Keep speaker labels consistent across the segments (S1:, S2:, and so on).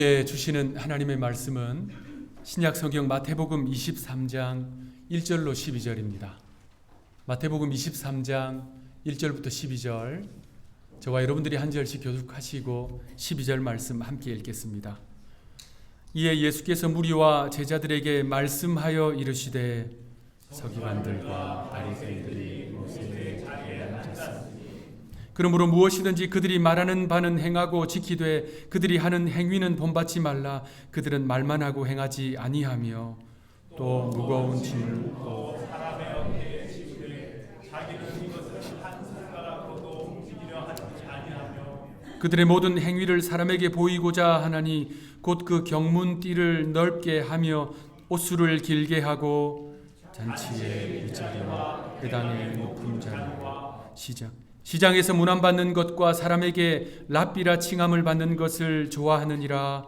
S1: 주시는 하나님의 말씀은 신약 성경 마태복음 23장 1절로 12절입니다. 마태복음 23장 1절부터 12절, 저와 여러분들이 한 절씩 교독하시고 12절 말씀 함께 읽겠습니다. 이에 예수께서 무리와 제자들에게 말씀하여 이르시되 서기관들과 바리새인들이 모세의 자리에 앉았으니 그러므로 무엇이든지 그들이 말하는 바는 행하고 지키되 그들이 하는 행위는 본받지 말라. 그들은 말만 하고 행하지 아니하며 또 무거운 짐을 묻고 사람의 어깨에 지우되 자기는 이것을 한 손가락으로도 움직이려 하지 아니하며 그들의 모든 행위를 사람에게 보이고자 하나니 곧 그 경문띠를 넓게 하며 옷수를 길게 하고 잔치의 윗자리와 회당의 높은 자리와 시장에서 문안받는 것과 사람에게 랍비라 칭함을 받는 것을 좋아하느니라.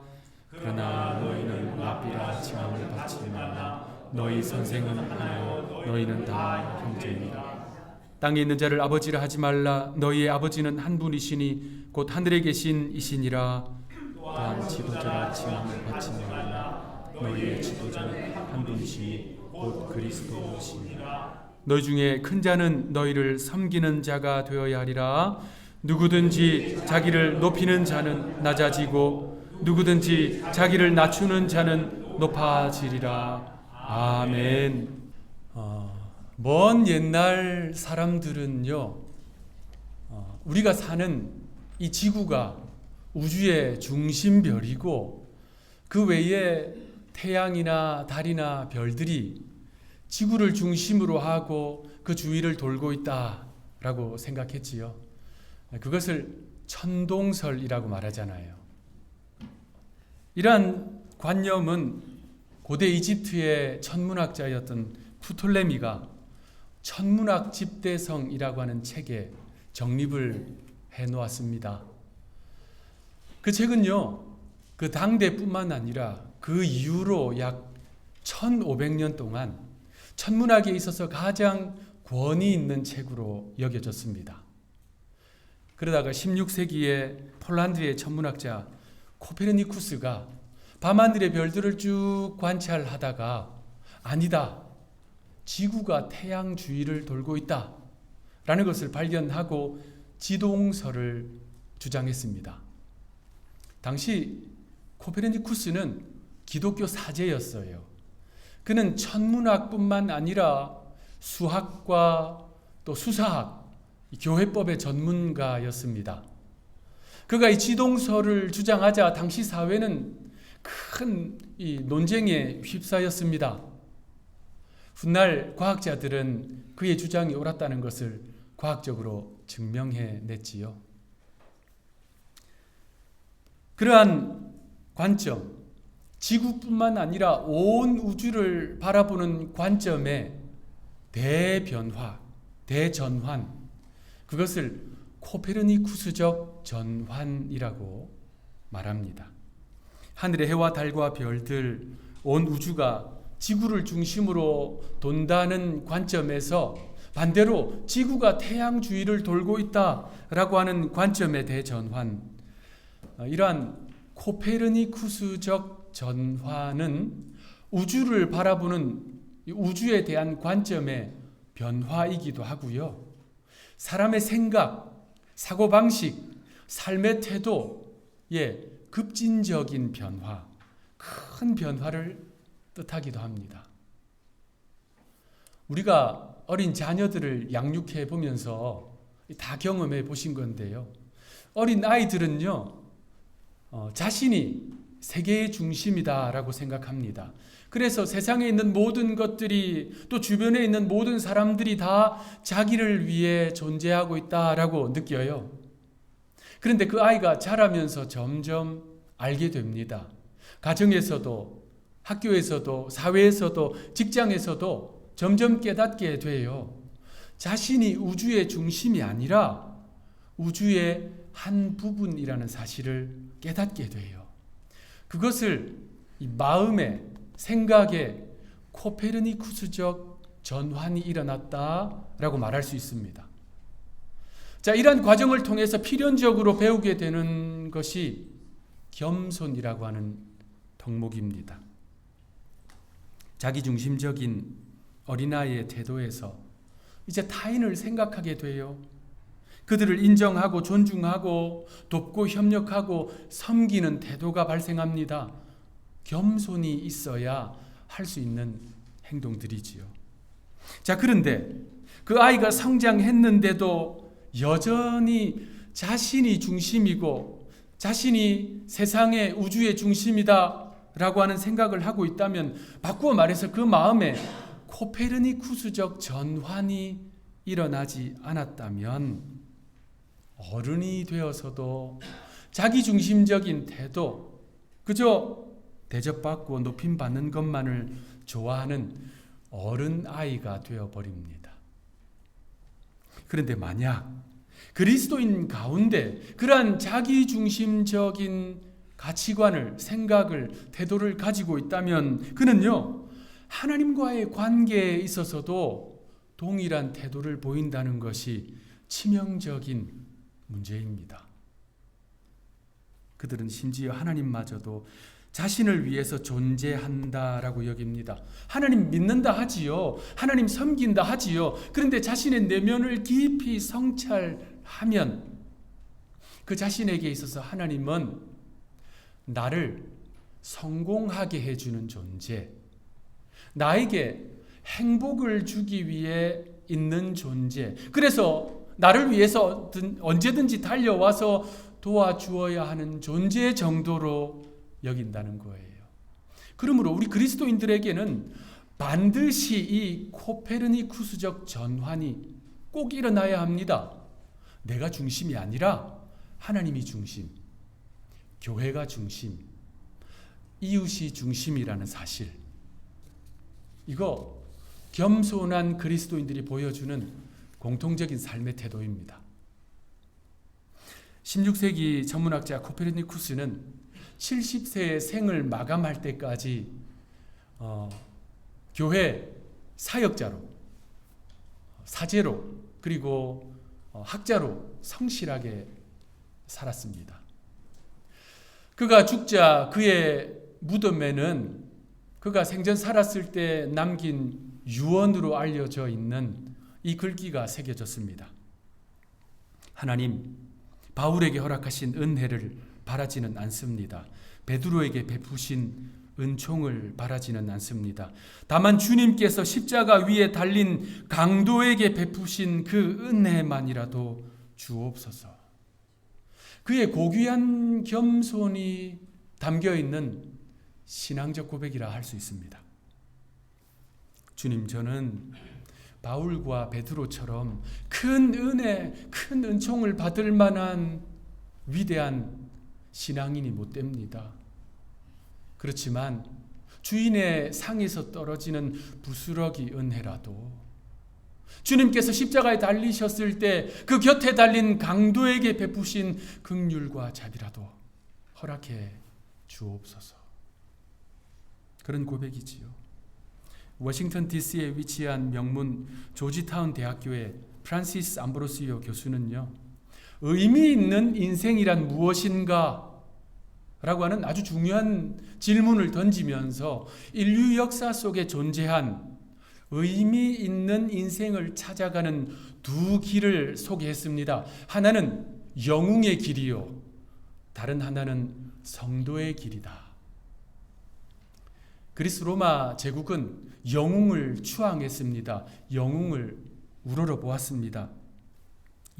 S1: 그러나 너희는 랍비라 칭함을 받지 말라. 너희 선생은 하나요 너희는 다 형제니라. 땅에 있는 자를 아버지라 하지 말라. 너희의 아버지는 한 분이시니 곧 하늘에 계신 이시니라. 또한 지도자라 칭함을 받지 말라. 너희의 지도자는 한 분이시니 곧 그리스도시니라. 너희 중에 큰 자는 너희를 섬기는 자가 되어야 하리라. 누구든지 자기를 높이는 자는 낮아지고 누구든지 자기를 낮추는 자는 높아지리라. 아멘. 먼 옛날 사람들은요, 우리가 사는 이 지구가 우주의 중심별이고 그 외에 태양이나 달이나 별들이 지구를 중심으로 하고 그 주위를 돌고 있다라고 생각했지요. 그것을 천동설이라고 말하잖아요. 이러한 관념은 고대 이집트의 천문학자였던 프톨레미가 천문학 집대성이라고 하는 책에 정립을 해놓았습니다. 그 책은요, 그 당대뿐만 아니라 그 이후로 약 1500년 동안 천문학에 있어서 가장 권위 있는 책으로 여겨졌습니다. 그러다가 16세기에 폴란드의 천문학자 코페르니쿠스가 밤하늘의 별들을 쭉 관찰하다가 아니다, 지구가 태양 주위를 돌고 있다 라는 것을 발견하고 지동설을 주장했습니다. 당시 코페르니쿠스는 기독교 사제였어요. 그는 천문학뿐만 아니라 수학과 또 수사학, 교회법의 전문가였습니다. 그가 이 지동설을 주장하자 당시 사회는 큰 논쟁에 휩싸였습니다. 훗날 과학자들은 그의 주장이 옳았다는 것을 과학적으로 증명해냈지요. 그러한 관점, 지구뿐만 아니라 온 우주를 바라보는 관점의 대변화, 대전환, 그것을 코페르니쿠스적 전환이라고 말합니다. 하늘의 해와 달과 별들, 온 우주가 지구를 중심으로 돈다는 관점에서 반대로 지구가 태양 주위를 돌고 있다라고 하는 관점의 대전환, 이러한 코페르니쿠스적 전환은 우주를 바라보는 우주에 대한 관점의 변화이기도 하고요. 사람의 생각, 사고방식, 삶의 태도의 급진적인 변화, 큰 변화를 뜻하기도 합니다. 우리가 어린 자녀들을 양육해 보면서 다 경험해 보신 건데요. 어린 아이들은요, 자신이 세계의 중심이다라고 생각합니다. 그래서 세상에 있는 모든 것들이 또 주변에 있는 모든 사람들이 다 자기를 위해 존재하고 있다라고 느껴요. 그런데 그 아이가 자라면서 점점 알게 됩니다. 가정에서도, 학교에서도, 사회에서도, 직장에서도 점점 깨닫게 돼요. 자신이 우주의 중심이 아니라 우주의 한 부분이라는 사실을 깨닫게 돼요. 그것을 이 마음의, 생각의 코페르니쿠스적 전환이 일어났다라고 말할 수 있습니다. 자, 이러한 과정을 통해서 필연적으로 배우게 되는 것이 겸손이라고 하는 덕목입니다. 자기중심적인 어린아이의 태도에서 이제 타인을 생각하게 돼요. 그들을 인정하고 존중하고 돕고 협력하고 섬기는 태도가 발생합니다. 겸손이 있어야 할 수 있는 행동들이지요. 자, 그런데 그 아이가 성장했는데도 여전히 자신이 중심이고 자신이 세상의 우주의 중심이다 라고 하는 생각을 하고 있다면, 바꾸어 말해서 그 마음에 코페르니쿠스적 전환이 일어나지 않았다면 어른이 되어서도 자기중심적인 태도, 그저 대접받고 높임받는 것만을 좋아하는 어른아이가 되어버립니다. 그런데 만약 그리스도인 가운데 그러한 자기중심적인 가치관을, 생각을, 태도를 가지고 있다면 그는요, 하나님과의 관계에 있어서도 동일한 태도를 보인다는 것이 치명적인 문제입니다. 그들은 심지어 하나님마저도 자신을 위해서 존재한다라고 여깁니다. 하나님 믿는다 하지요. 하나님 섬긴다 하지요. 그런데 자신의 내면을 깊이 성찰하면 그 자신에게 있어서 하나님은 나를 성공하게 해주는 존재, 나에게 행복을 주기 위해 있는 존재, 그래서 나를 위해서 언제든지 달려와서 도와주어야 하는 존재 정도로 여긴다는 거예요. 그러므로 우리 그리스도인들에게는 반드시 이 코페르니쿠스적 전환이 꼭 일어나야 합니다. 내가 중심이 아니라 하나님이 중심, 교회가 중심, 이웃이 중심이라는 사실, 이거 겸손한 그리스도인들이 보여주는 공통적인 삶의 태도입니다. 16세기 천문학자 코페르니쿠스는 70세의 생을 마감할 때까지 교회 사역자로, 사제로, 그리고 학자로 성실하게 살았습니다. 그가 죽자 그의 무덤에는 그가 생전 살았을 때 남긴 유언으로 알려져 있는 이 글귀가 새겨졌습니다. 하나님, 바울에게 허락하신 은혜를 바라지는 않습니다. 베드로에게 베푸신 은총을 바라지는 않습니다. 다만 주님께서 십자가 위에 달린 강도에게 베푸신 그 은혜만이라도 주옵소서. 그의 고귀한 겸손이 담겨있는 신앙적 고백이라 할 수 있습니다. 주님, 저는 바울과 베드로처럼 큰 은혜, 큰 은총을 받을 만한 위대한 신앙인이 못 됩니다. 그렇지만 주인의 상에서 떨어지는 부스러기 은혜라도, 주님께서 십자가에 달리셨을 때 그 곁에 달린 강도에게 베푸신 긍휼과 자비라도 허락해 주옵소서. 그런 고백이지요. 워싱턴 DC에 위치한 명문 조지타운 대학교의 프란시스 암브로시오 교수는요, 의미 있는 인생이란 무엇인가? 라고 하는 아주 중요한 질문을 던지면서 인류 역사 속에 존재한 의미 있는 인생을 찾아가는 두 길을 소개했습니다. 하나는 영웅의 길이요, 다른 하나는 성도의 길이다. 그리스 로마 제국은 영웅을 추앙했습니다. 영웅을 우러러 보았습니다.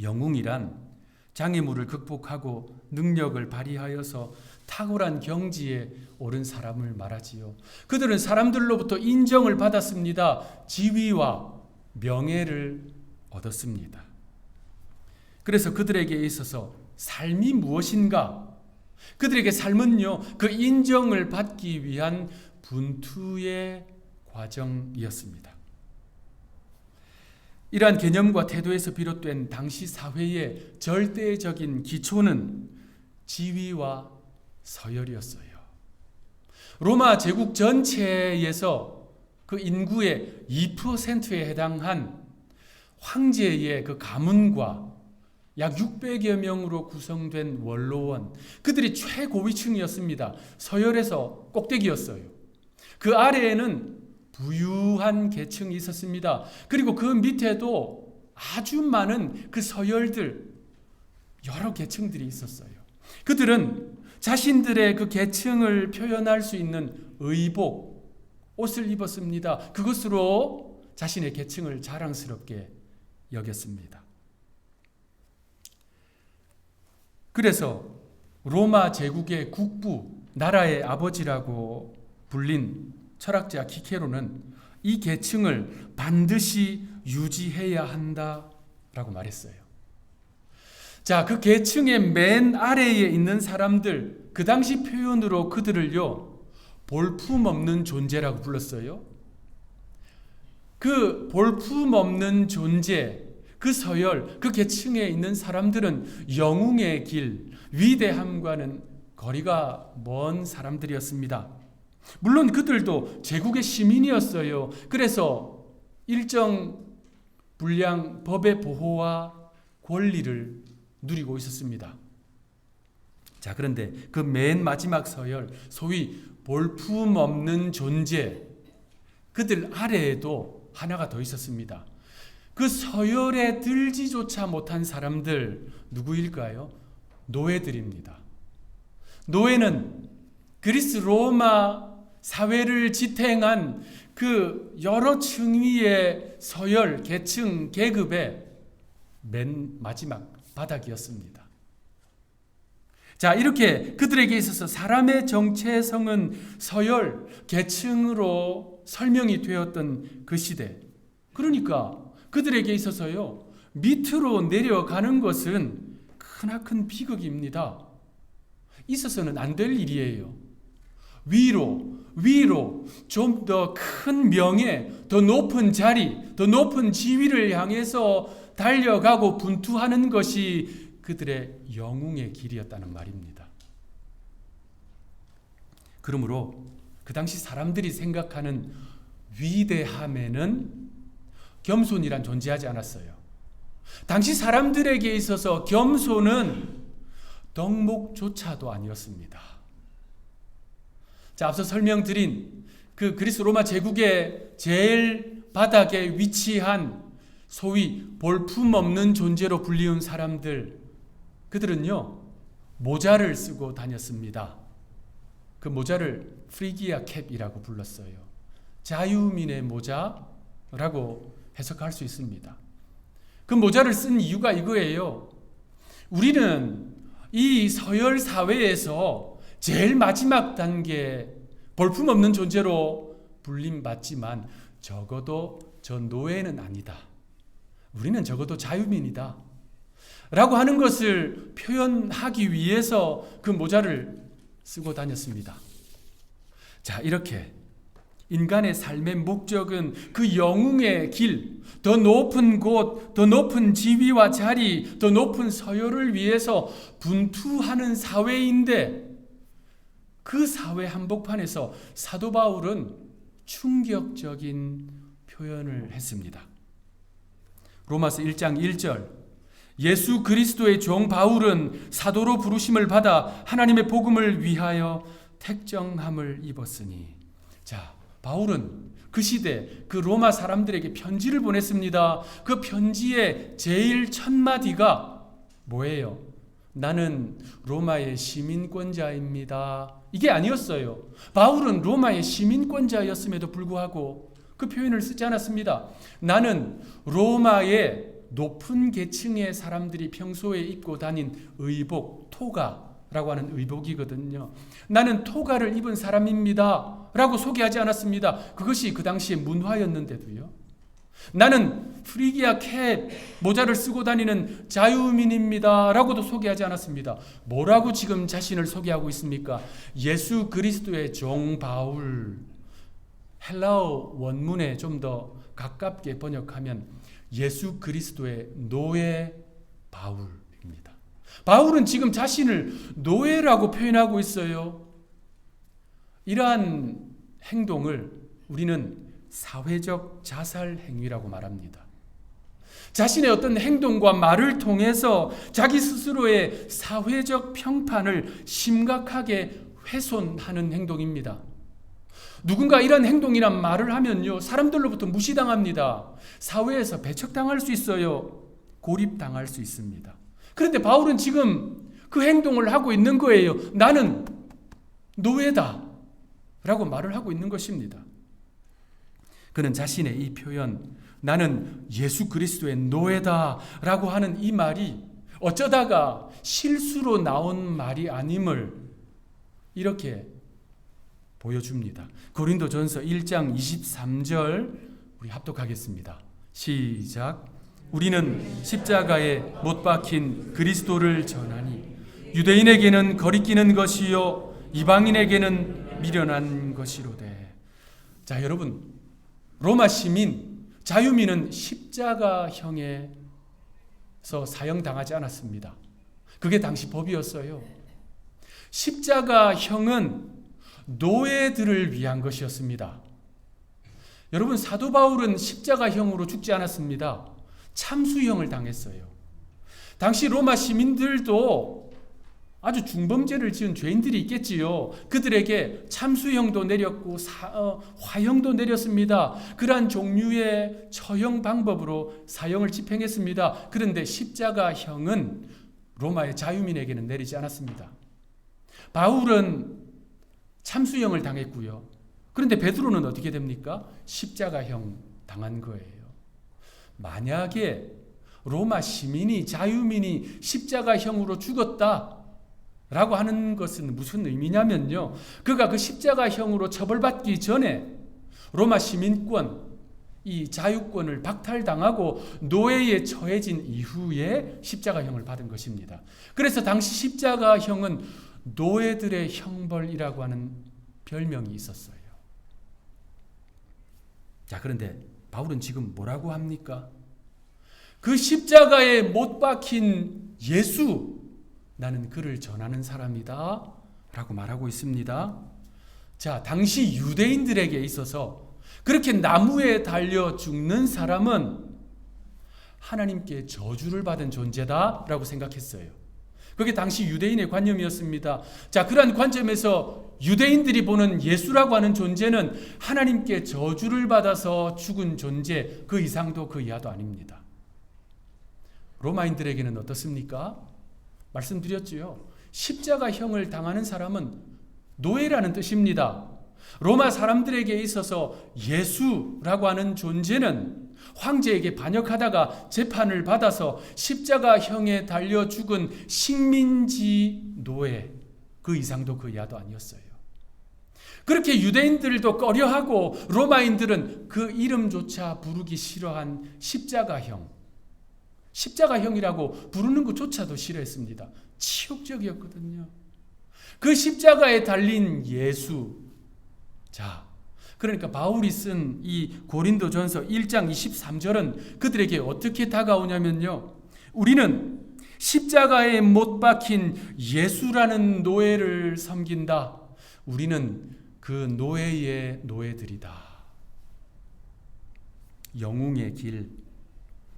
S1: 영웅이란 장애물을 극복하고 능력을 발휘하여서 탁월한 경지에 오른 사람을 말하지요. 그들은 사람들로부터 인정을 받았습니다. 지위와 명예를 얻었습니다. 그래서 그들에게 있어서 삶이 무엇인가? 그들에게 삶은요, 그 인정을 받기 위한 분투의 과정이었습니다. 이러한 개념과 태도에서 비롯된 당시 사회의 절대적인 기초는 지위와 서열이었어요. 로마 제국 전체에서 그 인구의 2%에 해당한 황제의 그 가문과 약 600여 명으로 구성된 원로원, 그들이 최고위층이었습니다. 서열에서 꼭대기였어요. 그 아래에는 부유한 계층이 있었습니다. 그리고 그 밑에도 아주 많은 그 서열들, 여러 계층들이 있었어요. 그들은 자신들의 그 계층을 표현할 수 있는 의복, 옷을 입었습니다. 그것으로 자신의 계층을 자랑스럽게 여겼습니다. 그래서 로마 제국의 국부, 나라의 아버지라고 불린 철학자 키케로는 이 계층을 반드시 유지해야 한다라고 말했어요. 자, 그 계층의 맨 아래에 있는 사람들, 그 당시 표현으로 그들을요, 볼품없는 존재라고 불렀어요. 그 볼품없는 존재, 그 서열, 그 계층에 있는 사람들은 영웅의 길, 위대함과는 거리가 먼 사람들이었습니다. 물론 그들도 제국의 시민이었어요. 그래서 일정 분량 법의 보호와 권리를 누리고 있었습니다. 자, 그런데 그 맨 마지막 서열, 소위 볼품없는 존재, 그들 아래에도 하나가 더 있었습니다. 그 서열에 들지조차 못한 사람들, 누구일까요? 노예들입니다. 노예는 그리스 로마 사회를 지탱한 그 여러 층위의 서열, 계층, 계급의 맨 마지막 바닥이었습니다. 자, 이렇게 그들에게 있어서 사람의 정체성은 서열, 계층으로 설명이 되었던 그 시대. 그러니까 그들에게 있어서요, 밑으로 내려가는 것은 크나큰 비극입니다. 있어서는 안 될 일이에요. 위로 좀 더 큰 명예, 더 높은 자리, 더 높은 지위를 향해서 달려가고 분투하는 것이 그들의 영웅의 길이었다는 말입니다. 그러므로 그 당시 사람들이 생각하는 위대함에는 겸손이란 존재하지 않았어요. 당시 사람들에게 있어서 겸손은 덕목조차도 아니었습니다. 자, 앞서 설명드린 그 그리스 로마 제국의 제일 바닥에 위치한 소위 볼품없는 존재로 불리운 사람들, 그들은요, 모자를 쓰고 다녔습니다. 그 모자를 프리기아 캡이라고 불렀어요. 자유민의 모자라고 해석할 수 있습니다. 그 모자를 쓴 이유가 이거예요. 우리는 이 서열 사회에서 제일 마지막 단계, 볼품없는 존재로 불림받지만 적어도 저 노예는 아니다. 우리는 적어도 자유민이다. 라고 하는 것을 표현하기 위해서 그 모자를 쓰고 다녔습니다. 자, 이렇게 인간의 삶의 목적은 그 영웅의 길, 더 높은 곳, 더 높은 지위와 자리, 더 높은 서열을 위해서 분투하는 사회인데, 그 사회 한복판에서 사도 바울은 충격적인 표현을 했습니다. 로마서 1장 1절, 예수 그리스도의 종 바울은 사도로 부르심을 받아 하나님의 복음을 위하여 택정함을 입었으니. 자, 바울은 그 시대 그 로마 사람들에게 편지를 보냈습니다. 그 편지의 제일 첫 마디가 뭐예요? 나는 로마의 시민권자입니다. 이게 아니었어요. 바울은 로마의 시민권자였음에도 불구하고 그 표현을 쓰지 않았습니다. 나는 로마의 높은 계층의 사람들이 평소에 입고 다닌 의복, 토가라고 하는 의복이거든요. 나는 토가를 입은 사람입니다 라고 소개하지 않았습니다. 그것이 그 당시의 문화였는데도요. 나는 프리기아 캡, 모자를 쓰고 다니는 자유민입니다 라고도 소개하지 않았습니다. 뭐라고 지금 자신을 소개하고 있습니까? 예수 그리스도의 종 바울. 헬라어 원문에 좀 더 가깝게 번역하면 예수 그리스도의 노예 바울입니다. 바울은 지금 자신을 노예라고 표현하고 있어요. 이러한 행동을 우리는 사회적 자살 행위라고 말합니다. 자신의 어떤 행동과 말을 통해서 자기 스스로의 사회적 평판을 심각하게 훼손하는 행동입니다. 누군가 이런 행동이란 말을 하면요, 사람들로부터 무시당합니다. 사회에서 배척당할 수 있어요. 고립당할 수 있습니다. 그런데 바울은 지금 그 행동을 하고 있는 거예요. 나는 노예다 라고 말을 하고 있는 것입니다. 그는 자신의 이 표현, 나는 예수 그리스도의 노예다 라고 하는 이 말이 어쩌다가 실수로 나온 말이 아님을 이렇게 보여줍니다. 고린도전서 1장 23절 우리 합독하겠습니다. 시작. 우리는 십자가에 못 박힌 그리스도를 전하니 유대인에게는 거리끼는 것이요 이방인에게는 미련한 것이로되. 자, 여러분, 로마 시민, 자유민은 십자가형에서 사형당하지 않았습니다. 그게 당시 법이었어요. 십자가형은 노예들을 위한 것이었습니다. 여러분, 사도 바울은 십자가형으로 죽지 않았습니다. 참수형을 당했어요. 당시 로마 시민들도 아주 중범죄를 지은 죄인들이 있겠지요. 그들에게 참수형도 내렸고 화형도 내렸습니다. 그러한 종류의 처형 방법으로 사형을 집행했습니다. 그런데 십자가형은 로마의 자유민에게는 내리지 않았습니다. 바울은 참수형을 당했고요. 그런데 베드로는 어떻게 됩니까? 십자가형 당한 거예요. 만약에 로마 시민이, 자유민이 십자가형으로 죽었다 라고 하는 것은 무슨 의미냐면요, 그가 그 십자가형으로 처벌받기 전에 로마 시민권, 이 자유권을 박탈당하고 노예에 처해진 이후에 십자가형을 받은 것입니다. 그래서 당시 십자가형은 노예들의 형벌이라고 하는 별명이 있었어요. 자, 그런데 바울은 지금 뭐라고 합니까? 그 십자가에 못 박힌 예수, 나는 그를 전하는 사람이다 라고 말하고 있습니다. 자, 당시 유대인들에게 있어서 그렇게 나무에 달려 죽는 사람은 하나님께 저주를 받은 존재다 라고 생각했어요. 그게 당시 유대인의 관념이었습니다. 자, 그러한 관점에서 유대인들이 보는 예수라고 하는 존재는 하나님께 저주를 받아서 죽은 존재, 그 이상도 그 이하도 아닙니다. 로마인들에게는 어떻습니까? 말씀드렸지요. 십자가형을 당하는 사람은 노예라는 뜻입니다. 로마 사람들에게 있어서 예수라고 하는 존재는 황제에게 반역하다가 재판을 받아서 십자가형에 달려 죽은 식민지 노예, 그 이상도 그 이하도 아니었어요. 그렇게 유대인들도 꺼려하고 로마인들은 그 이름조차 부르기 싫어한 십자가형이라고 부르는 것조차도 싫어했습니다. 치욕적이었거든요. 그 십자가에 달린 예수. 자, 그러니까 바울이 쓴 이 고린도전서 1장 23절은 그들에게 어떻게 다가오냐면요, 우리는 십자가에 못 박힌 예수라는 노예를 섬긴다. 우리는 그 노예의 노예들이다. 영웅의 길,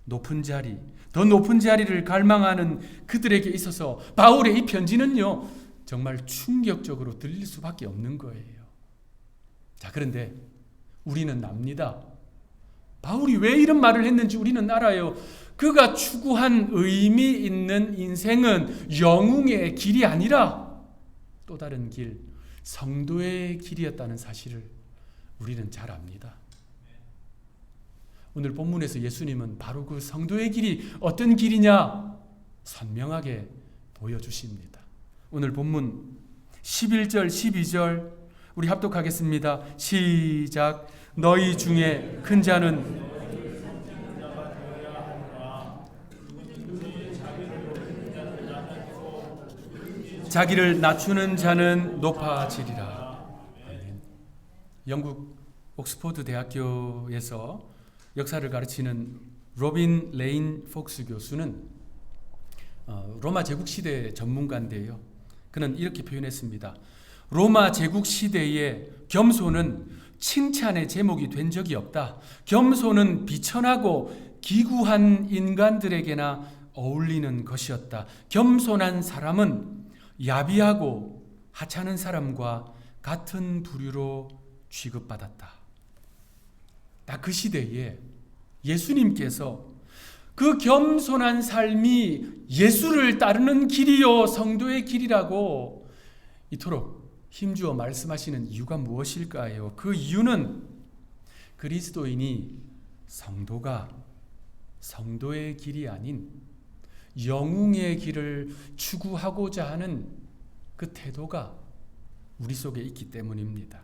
S1: 높은 자리, 더 높은 자리를 갈망하는 그들에게 있어서 바울의 이 편지는요, 정말 충격적으로 들릴 수밖에 없는 거예요. 자, 그런데 우리는 압니다. 바울이 왜 이런 말을 했는지 우리는 알아요. 그가 추구한 의미 있는 인생은 영웅의 길이 아니라 또 다른 길, 성도의 길이었다는 사실을 우리는 잘 압니다. 오늘 본문에서 예수님은 바로 그 성도의 길이 어떤 길이냐 선명하게 보여주십니다. 오늘 본문 11절 12절 우리 합독하겠습니다. 시작. 너희 중에 큰 자는 자기를 낮추는 자는 높아지리라. 영국 옥스퍼드 대학교에서 역사를 가르치는 로빈 레인 폭스 교수는 로마 제국시대 전문가인데요. 그는 이렇게 표현했습니다. 로마 제국시대에 겸손은 칭찬의 제목이 된 적이 없다. 겸손은 비천하고 기구한 인간들에게나 어울리는 것이었다. 겸손한 사람은 야비하고 하찮은 사람과 같은 부류로 취급받았다. 딱 그 시대에 예수님께서 그 겸손한 삶이 예수를 따르는 길이요 성도의 길이라고 이토록 힘주어 말씀하시는 이유가 무엇일까요? 그 이유는 그리스도인이 성도가 성도의 길이 아닌 영웅의 길을 추구하고자 하는 그 태도가 우리 속에 있기 때문입니다.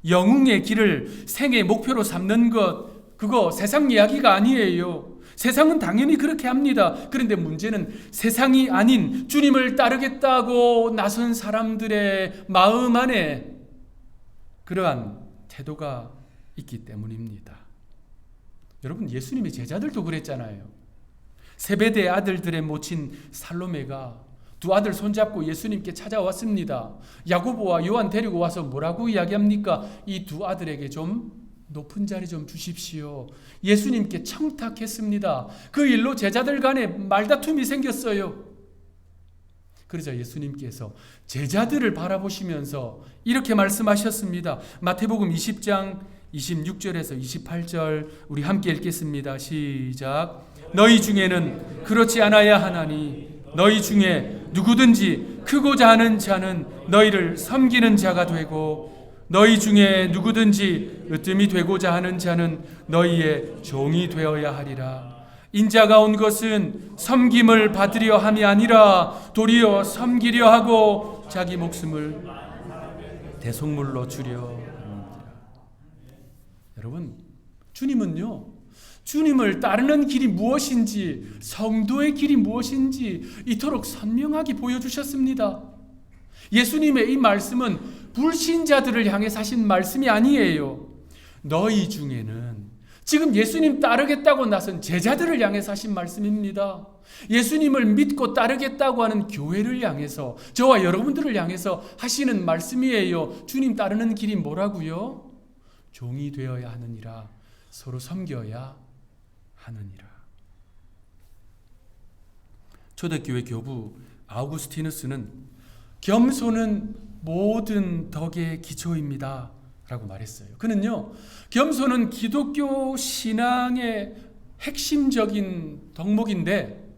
S1: 영웅의 길을 생애 목표로 삼는 것, 그거 세상 이야기가 아니에요. 세상은 당연히 그렇게 합니다. 그런데 문제는 세상이 아닌 주님을 따르겠다고 나선 사람들의 마음 안에 그러한 태도가 있기 때문입니다. 여러분, 예수님의 제자들도 그랬잖아요. 세베대 아들들의 모친 살로메가 두 아들 손잡고 예수님께 찾아왔습니다. 야고보와 요한 데리고 와서 뭐라고 이야기합니까? 이 두 아들에게 좀 높은 자리 좀 주십시오. 예수님께 청탁했습니다. 그 일로 제자들 간에 말다툼이 생겼어요. 그러자 예수님께서 제자들을 바라보시면서 이렇게 말씀하셨습니다. 마태복음 20장 26절에서 28절 우리 함께 읽겠습니다. 시작. 너희 중에는 그렇지 않아야 하나니 너희 중에 누구든지 크고자 하는 자는 너희를 섬기는 자가 되고 너희 중에 누구든지 으뜸이 되고자 하는 자는 너희의 종이 되어야 하리라. 인자가 온 것은 섬김을 받으려 함이 아니라 도리어 섬기려 하고 자기 목숨을 대속물로 주려 합니다. 여러분, 주님은요, 주님을 따르는 길이 무엇인지, 성도의 길이 무엇인지 이토록 선명하게 보여주셨습니다. 예수님의 이 말씀은 불신자들을 향해 하신 말씀이 아니에요. 너희 중에는, 지금 예수님 따르겠다고 나선 제자들을 향해서 하신 말씀입니다. 예수님을 믿고 따르겠다고 하는 교회를 향해서, 저와 여러분들을 향해서 하시는 말씀이에요. 주님 따르는 길이 뭐라고요? 종이 되어야 하느니라. 서로 섬겨야 하느니라. 초대교회 교부 아우구스티누스는 겸손은 모든 덕의 기초입니다 라고 말했어요. 그는요, 겸손은 기독교 신앙의 핵심적인 덕목인데,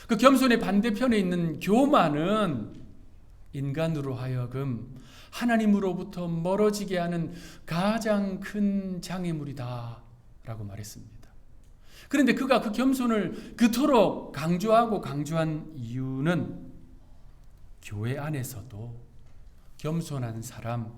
S1: 그 겸손의 반대편에 있는 교만은 인간으로 하여금 하나님으로부터 멀어지게 하는 가장 큰 장애물이다 라고 말했습니다. 그런데 그가 그 겸손을 그토록 강조한 이유는 교회 안에서도 겸손한 사람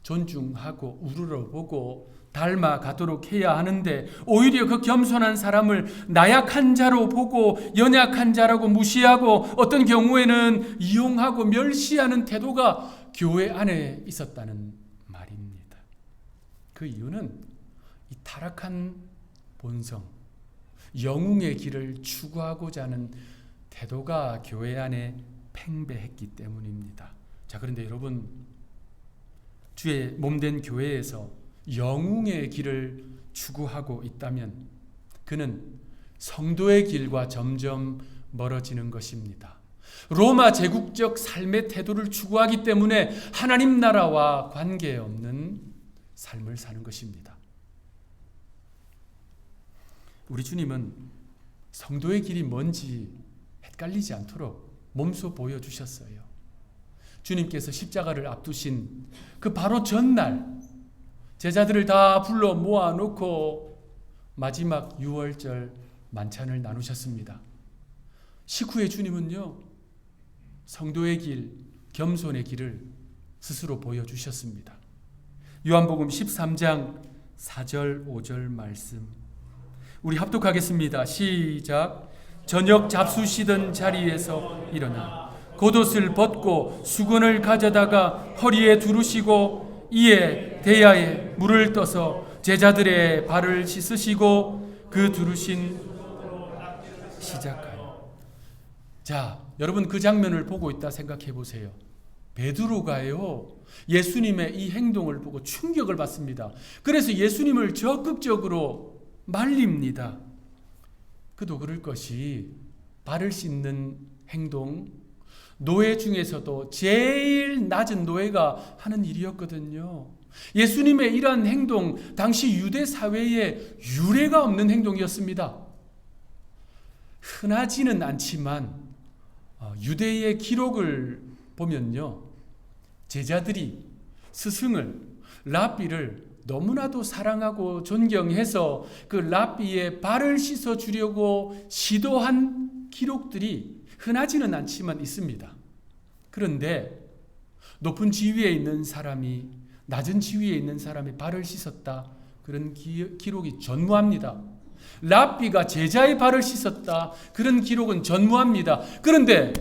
S1: 존중하고 우러러보고 닮아가도록 해야 하는데, 오히려 그 겸손한 사람을 나약한 자로 보고 연약한 자라고 무시하고 어떤 경우에는 이용하고 멸시하는 태도가 교회 안에 있었다는 말입니다. 그 이유는 이 타락한 본성, 영웅의 길을 추구하고자 하는 태도가 교회 안에 팽배했기 때문입니다. 자, 그런데 여러분, 주의 몸된 교회에서 영웅의 길을 추구하고 있다면 그는 성도의 길과 점점 멀어지는 것입니다. 로마 제국적 삶의 태도를 추구하기 때문에 하나님 나라와 관계없는 삶을 사는 것입니다. 우리 주님은 성도의 길이 뭔지 헷갈리지 않도록 몸소 보여주셨어요. 주님께서 십자가를 앞두신 그 바로 전날 제자들을 다 불러 모아놓고 마지막 유월절 만찬을 나누셨습니다. 식후에 주님은요, 성도의 길, 겸손의 길을 스스로 보여주셨습니다. 요한복음 13장 4절 5절 말씀 우리 합독하겠습니다. 시작. 저녁 잡수시던 자리에서 일어나 겉옷을 벗고 수건을 가져다가 허리에 두르시고 이에 대야에 물을 떠서 제자들의 발을 씻으시고 그 두르신 시작하여. 자, 여러분, 그 장면을 보고 있다 생각해 보세요. 베드로가요, 예수님의 이 행동을 보고 충격을 받습니다. 그래서 예수님을 적극적으로 말립니다. 그도 그럴 것이 발을 씻는 행동, 노예 중에서도 제일 낮은 노예가 하는 일이었거든요. 예수님의 이러한 행동, 당시 유대 사회에 유례가 없는 행동이었습니다. 흔하지는 않지만 유대의 기록을 보면요, 제자들이 스승을, 랍비를 너무나도 사랑하고 존경해서 그 랍비의 발을 씻어 주려고 시도한 기록들이 흔하지는 않지만 있습니다. 그런데 높은 지위에 있는 사람이 낮은 지위에 있는 사람의 발을 씻었다, 그런 기록이 전무합니다. 랍비가 제자의 발을 씻었다, 그런 기록은 전무합니다. 그런데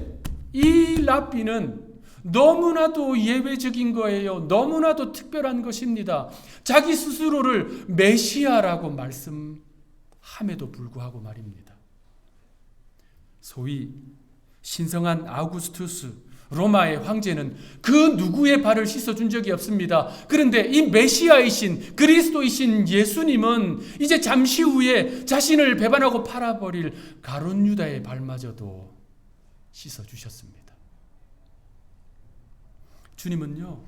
S1: 이 랍비는 너무나도 예외적인 거예요. 너무나도 특별한 것입니다. 자기 스스로를 메시아라고 말씀함에도 불구하고 말입니다. 소위 신성한 아우구스투스 로마의 황제는 그 누구의 발을 씻어준 적이 없습니다. 그런데 이 메시아이신 그리스도이신 예수님은 이제 잠시 후에 자신을 배반하고 팔아버릴 가룟 유다의 발마저도 씻어주셨습니다. 주님은요,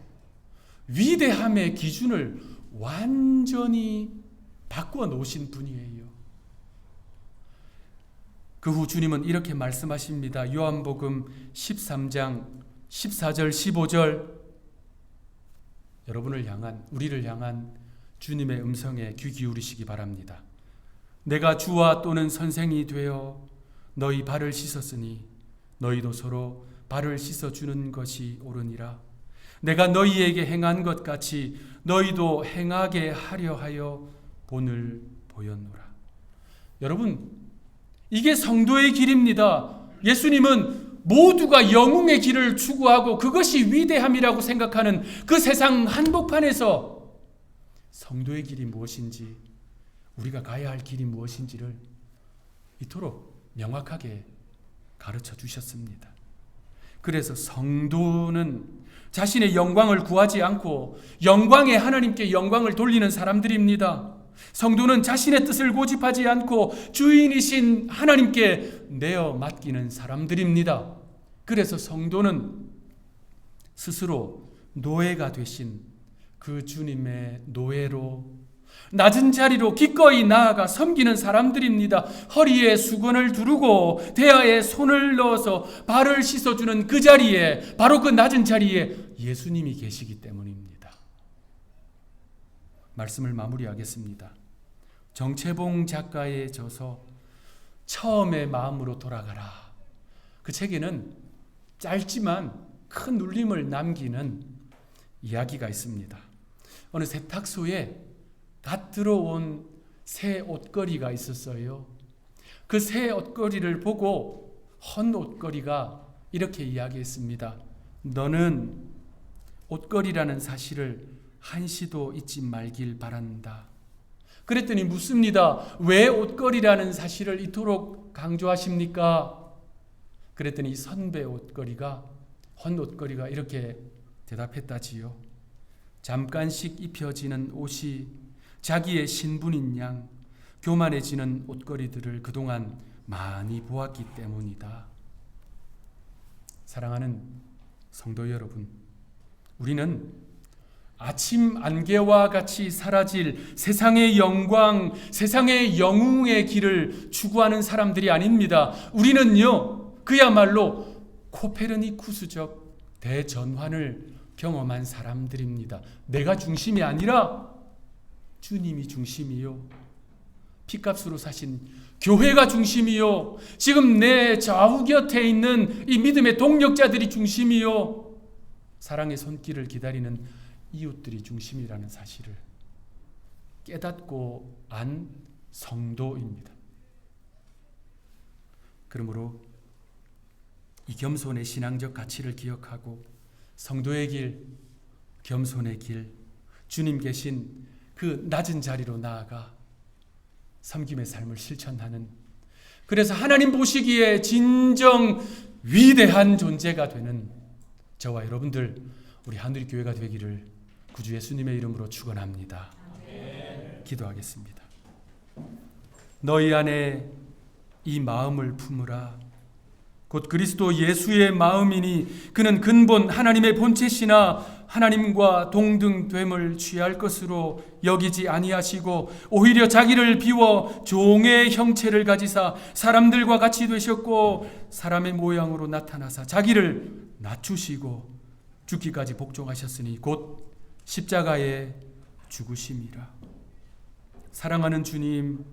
S1: 위대함의 기준을 완전히 바꾸어 놓으신 분이에요. 그 후 주님은 이렇게 말씀하십니다. 요한복음 13장 14절 15절, 여러분을 향한, 우리를 향한 주님의 음성에 귀 기울이시기 바랍니다. 내가 주와 또는 선생이 되어 너희 발을 씻었으니 너희도 서로 발을 씻어주는 것이 옳으니라. 내가 너희에게 행한 것 같이 너희도 행하게 하려 하여 본을 보였노라. 여러분, 이게 성도의 길입니다. 예수님은 모두가 영웅의 길을 추구하고 그것이 위대함이라고 생각하는 그 세상 한복판에서 성도의 길이 무엇인지, 우리가 가야 할 길이 무엇인지를 이토록 명확하게 가르쳐 주셨습니다. 그래서 성도는 자신의 영광을 구하지 않고 영광의 하나님께 영광을 돌리는 사람들입니다. 성도는 자신의 뜻을 고집하지 않고 주인이신 하나님께 내어 맡기는 사람들입니다. 그래서 성도는 스스로 노예가 되신 그 주님의 노예로 낮은 자리로 기꺼이 나아가 섬기는 사람들입니다. 허리에 수건을 두르고 대야에 손을 넣어서 발을 씻어주는 그 자리에, 바로 그 낮은 자리에 예수님이 계시기 때문입니다. 말씀을 마무리하겠습니다. 정채봉 작가의 저서 처음의 마음으로 돌아가라, 그 책에는 짧지만 큰 울림을 남기는 이야기가 있습니다. 어느 세탁소에 갓 들어온 새 옷걸이가 있었어요. 그 새 옷걸이를 보고 헌 옷걸이가 이렇게 이야기했습니다. 너는 옷걸이라는 사실을 한시도 잊지 말길 바란다. 그랬더니 묻습니다. 왜 옷걸이라는 사실을 이토록 강조하십니까? 그랬더니 선배 옷걸이가, 헌 옷걸이가 이렇게 대답했다지요. 잠깐씩 입혀지는 옷이 자기의 신분인 양 교만해지는 옷걸이들을 그동안 많이 보았기 때문이다. 사랑하는 성도 여러분, 우리는 아침 안개와 같이 사라질 세상의 영광, 세상의 영웅의 길을 추구하는 사람들이 아닙니다. 우리는요, 그야말로 코페르니쿠스적 대전환을 경험한 사람들입니다. 내가 중심이 아니라 주님이 중심이요, 피값으로 사신 교회가 중심이요, 지금 내 좌우 곁에 있는 이 믿음의 동력자들이 중심이요, 사랑의 손길을 기다리는 이웃들이 중심이라는 사실을 깨닫고 안 성도입니다. 그러므로 이 겸손의 신앙적 가치를 기억하고 성도의 길, 겸손의 길, 주님 계신 그 낮은 자리로 나아가 섬김의 삶을 실천하는, 그래서 하나님 보시기에 진정 위대한 존재가 되는 저와 여러분들, 우리 하늘교회가 되기를 구주 예수님의 이름으로 축원합니다. 기도하겠습니다. 너희 안에 이 마음을 품으라. 곧 그리스도 예수의 마음이니 그는 근본 하나님의 본체시나 하나님과 동등됨을 취할 것으로 여기지 아니하시고 오히려 자기를 비워 종의 형체를 가지사 사람들과 같이 되셨고 사람의 모양으로 나타나사 자기를 낮추시고 죽기까지 복종하셨으니 곧 십자가에 죽으심이라. 사랑하는 주님,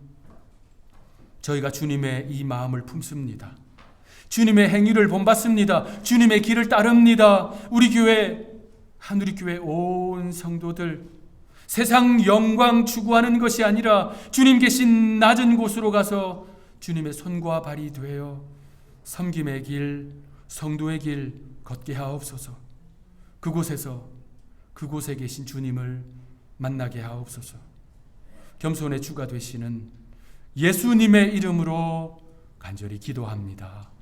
S1: 저희가 주님의 이 마음을 품습니다. 주님의 행위를 본받습니다. 주님의 길을 따릅니다. 우리 교회, 한우리교회 온 성도들, 세상 영광 추구하는 것이 아니라 주님 계신 낮은 곳으로 가서 주님의 손과 발이 되어 섬김의 길, 성도의 길 걷게 하옵소서. 그곳에 계신 주님을 만나게 하옵소서. 겸손의 주가 되시는 예수님의 이름으로 간절히 기도합니다.